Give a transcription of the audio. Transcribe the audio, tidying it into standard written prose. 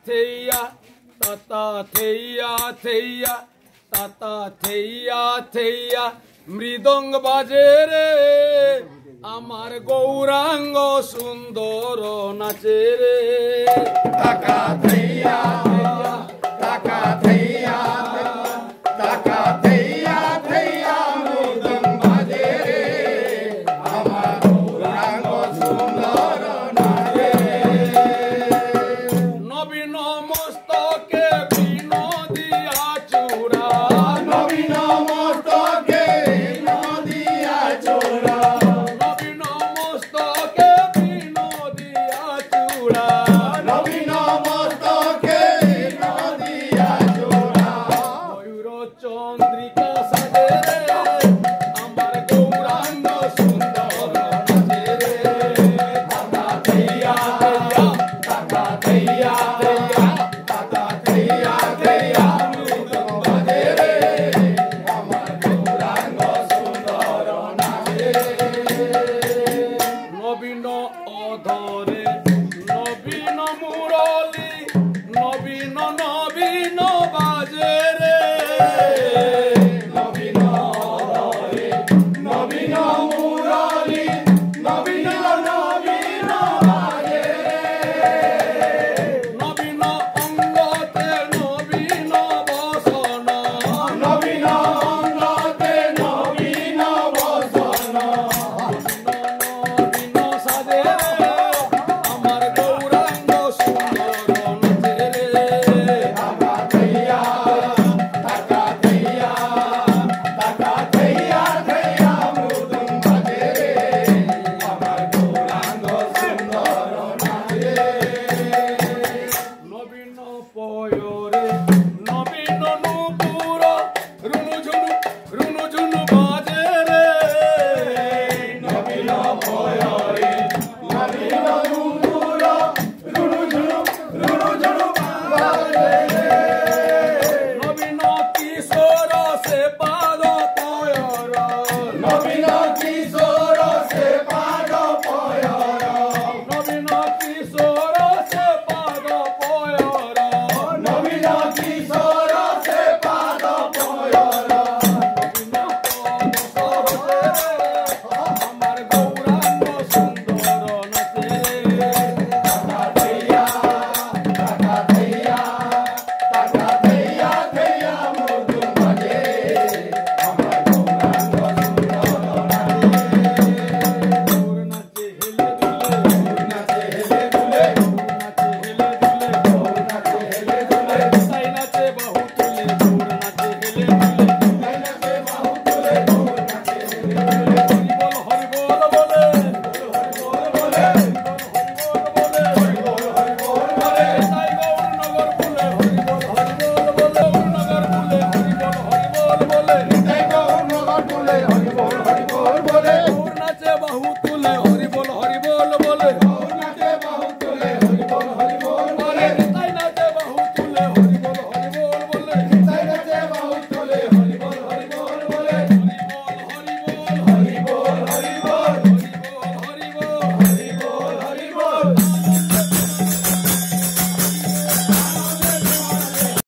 থেইয়া তাতা থেইয়া থেইয়া তাতা থেইয়া থেইয়া মৃদঙ্গ বাজে রে আমার গৌরাঙ্গ সুন্দর নাচে রে টাকা থেইয়া টাকা থেইয়া টাকা থেইয়া থেইয়া মৃদঙ্গ বাজে রে আমার গৌরাঙ্গ সুন্দর নাচে নবীন মস্তকে বিনোদিয়া চূড়া নবীন মস্তকে নদিয়া চোরা নবীন মস্তকে বিনোদিয়া চূড়া নবীন মস্তকে নদিয়া চোরা ময়ূর চন্দ্রিকা সাজে রে আমার গৌরাঙ্গ সুন্দর নাচে রে টাকা থেইয়া টাকা থেইয়া টাকা থেইয়া থেইয়া মৃদঙ্গ বাজে রে আমার গৌরাঙ্গ সুন্দর নাচে নবীন অধরে নবীন মুরলী